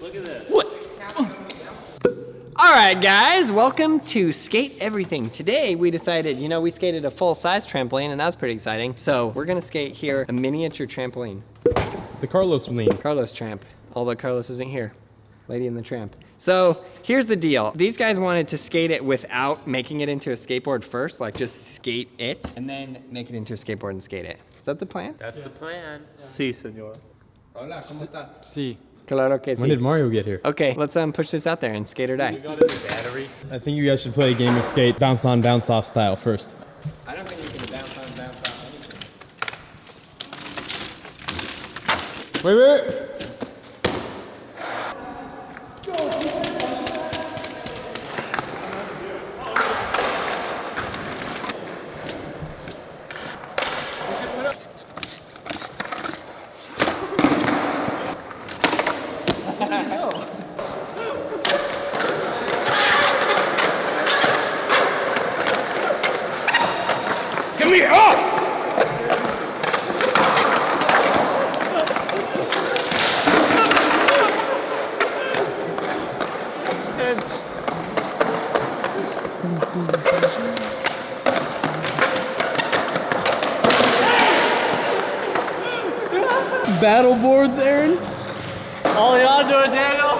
Look at this. What? All right, guys, welcome to Skate Everything. Today we decided, you know, we skated a full-size trampoline and that was pretty exciting. So we're gonna skate here a miniature trampoline. The Carlos lean. Carlos tramp, although Carlos isn't here. Lady in the Tramp. So here's the deal. These guys wanted to skate it without making it into a skateboard first, like just skate it and then make it into a skateboard and skate it. Is that the plan? That's the plan. Sí, señor. Hola, ¿cómo estás? Sí. Claro que When did sí. Mario get here? Okay, let's push this out there and skate or die. Got any batteries? I think you guys should play a game of skate, bounce on, bounce off style first. I don't think you can bounce on, bounce off anything. Wait. Come here! Oh! Battle boards, Aaron? All y'all do it, Daniel.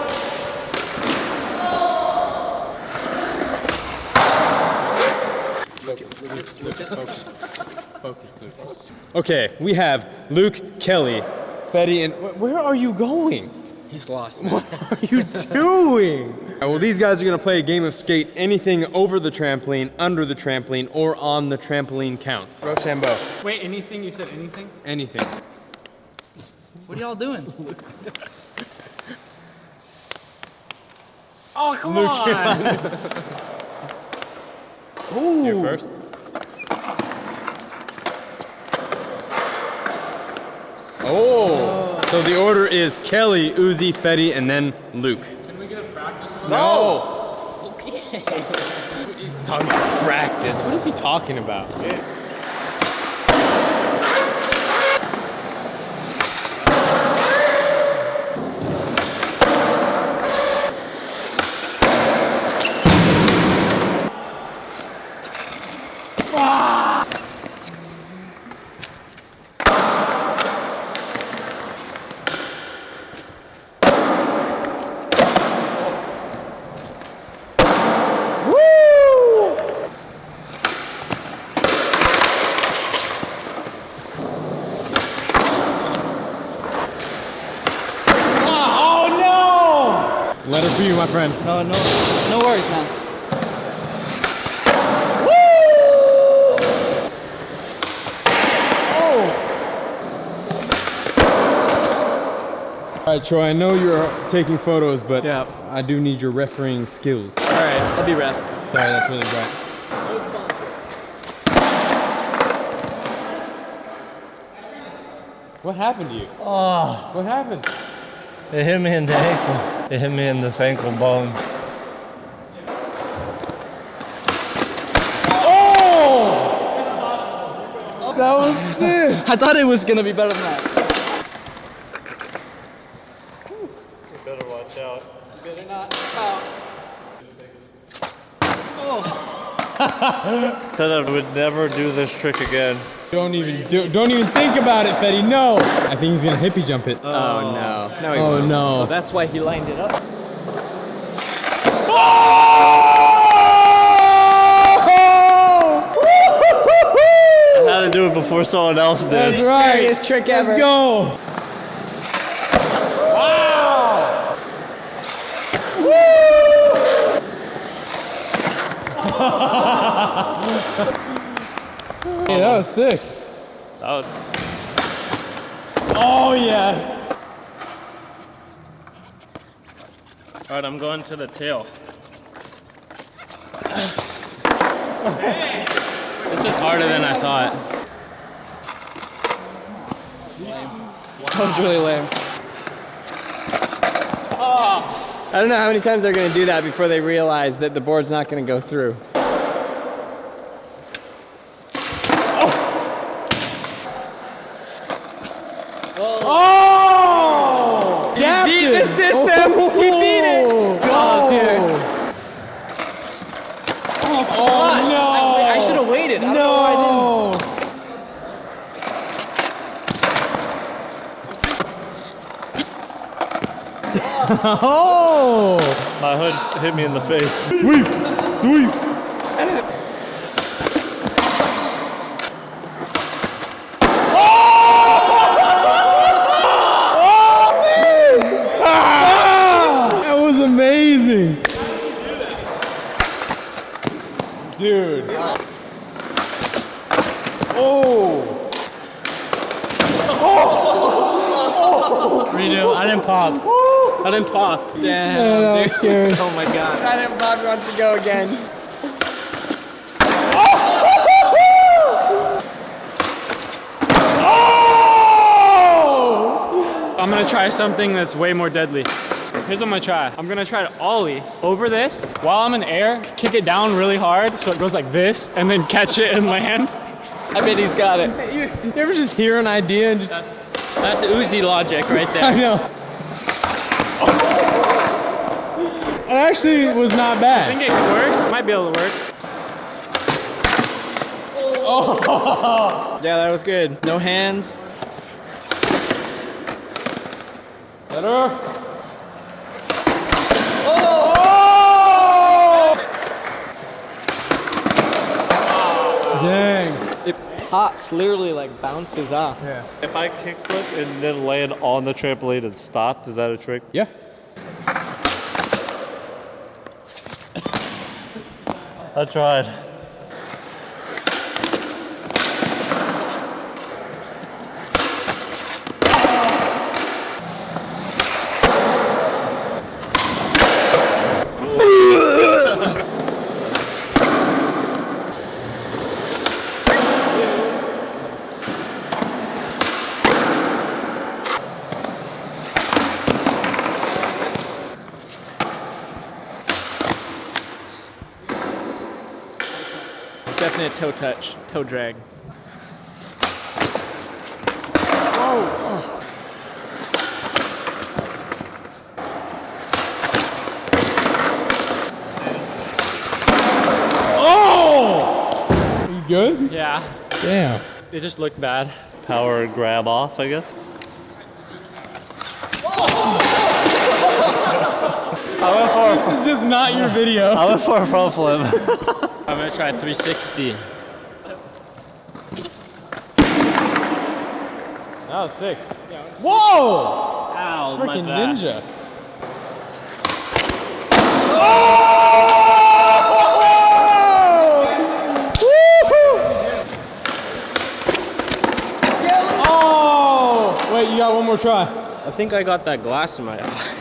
Focus, Luke. Okay, we have Luke, Kelly, Fetty, and where are you going? He's lost, What are you doing? Well, these guys are gonna play a game of skate. Anything over the trampoline, under the trampoline, or on the trampoline counts. Rochambeau. Wait, anything? You said anything? Anything. What are y'all doing? Oh, come on. Ooh. You first. Oh. So the order is Kelly, Uzi, Fetty, and then Luke. Can we get a practice one? No. Okay. He's talking about practice. What is he talking about? Letter for you, my friend. No worries, man. All right, Troy, I know you're taking photos, but Yeah. I do need your refereeing skills. All right, I'll be ref. Sorry, that's really bright. What happened to you? Oh, What happened? it hit me in the ankle. It hit me in this ankle bone. That was sick. I thought it was gonna be better than that. You better watch out. Better not. Oh. Said I would never do this trick again. Don't even think about it, Fetty. No. I think he's gonna hippie jump it. Oh no. No, he Oh won't. no. That's why he lined it up. I had to do it before someone else did. That's right. Scariest trick ever. Let's go. Hey, that was sick. That was- Oh yes. All right, I'm going to the tail. This is harder than I thought. That was really lame. I don't know how many times they're gonna do that before they realize that the board's not gonna go through. Oh! Beat the system! Oh! My hood hit me in the face. Sweep! Sweep! That was amazing! Dude. Oh! Redo. I didn't pop. I didn't pop. Yeah, that was scary. Oh my god. That Bob wants to go again. I'm gonna try something that's way more deadly. Here's what I'm gonna try. I'm gonna try to ollie over this while I'm in the air, kick it down really hard so it goes like this, and then catch it and land. I bet he's got it. You ever just hear an idea and just... That's Uzi logic right I there. know. It actually was not I bad. think it could work. Might be able to work. Yeah, that was good. No hands. Better. Dang. It pops, literally like bounces off. Yeah. If I kickflip and then land on the trampoline and stop, is that a trick? Yeah. I tried. Definite toe touch, toe drag. Are you good? Yeah, Damn. it just looked bad. Power grab off, I guess. This is just not your video. I went for a front flip. I'm gonna try 360. That was sick. Whoa! Ow, my Freaking back. ninja. Oh! Wait, you got one more try. I think I got that glass in my eye.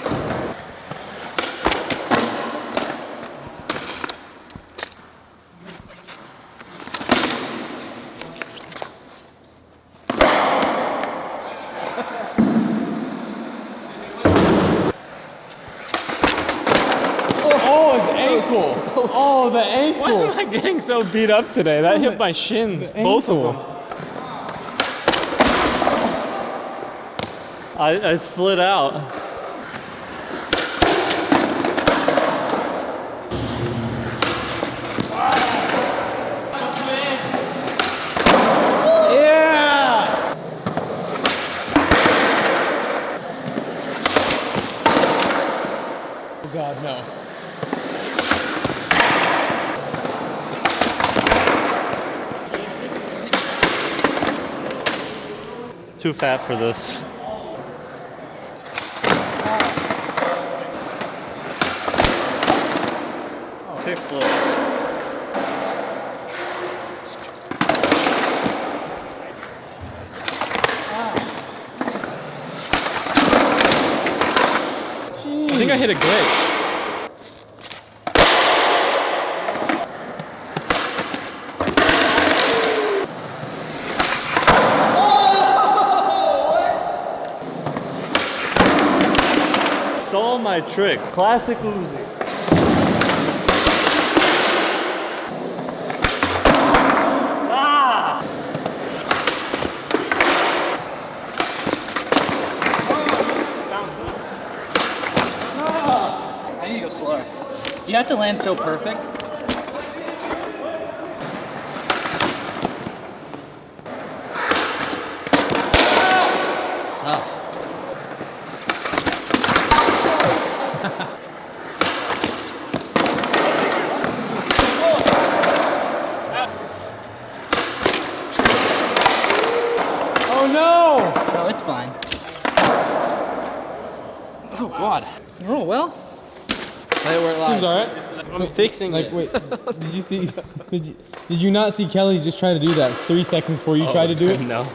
Oh, his ankle. Oh, the Why ankle. am I getting so beat up today? That hit my shins, both of them. I slid out. Yeah! Oh God, no. Too fat for this. Kick flips. I think I hit a glitch. Stole my trick. Classic Uzi. Ah! I need to go slower. You have to land so perfect. Tough. God. Oh, well. Play it where it lies. Seems alright. I'm fixing Like, it. wait, did you see? Did you not see Kelly just try to do that 3 seconds before you tried to do it? No.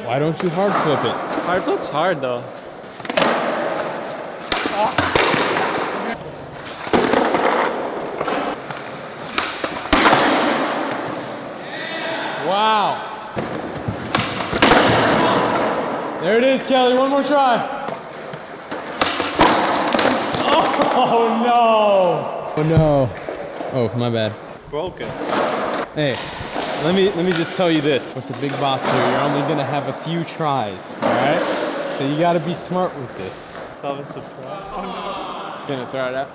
Why don't you hard flip it? Hard flip's hard though. Wow. There it is, Kelly. One more try. Oh no. Oh no. Oh, my bad. Broken. Hey, let me just tell you this. With the big boss here, you're only gonna have a few tries, all right? So you gotta be smart with this. That was surprise. It's gonna throw it out.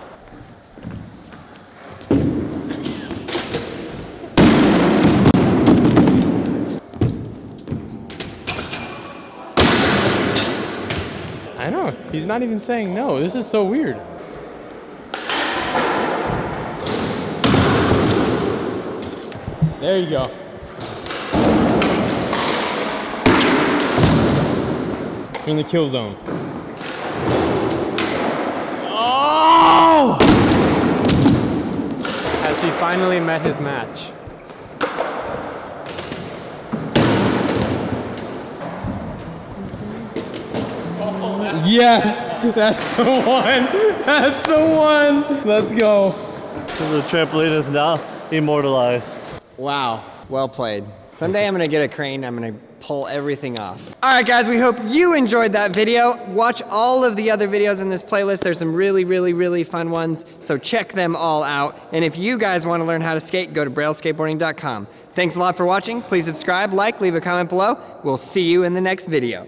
I know, he's not even saying no. This is so weird. There you go. You're in the kill zone. Oh! Has he finally met his match? Yes, that's the one. That's the one. Let's go. The trampoline is now immortalized. Wow, well played. Someday I'm gonna get a crane, I'm gonna pull everything off. All right guys, we hope you enjoyed that video. Watch all of the other videos in this playlist. There's some really fun ones, so check them all out. And if you guys wanna learn how to skate, go to brailleskateboarding.com. Thanks a lot for watching. Please subscribe, like, leave a comment below. We'll see you in the next video.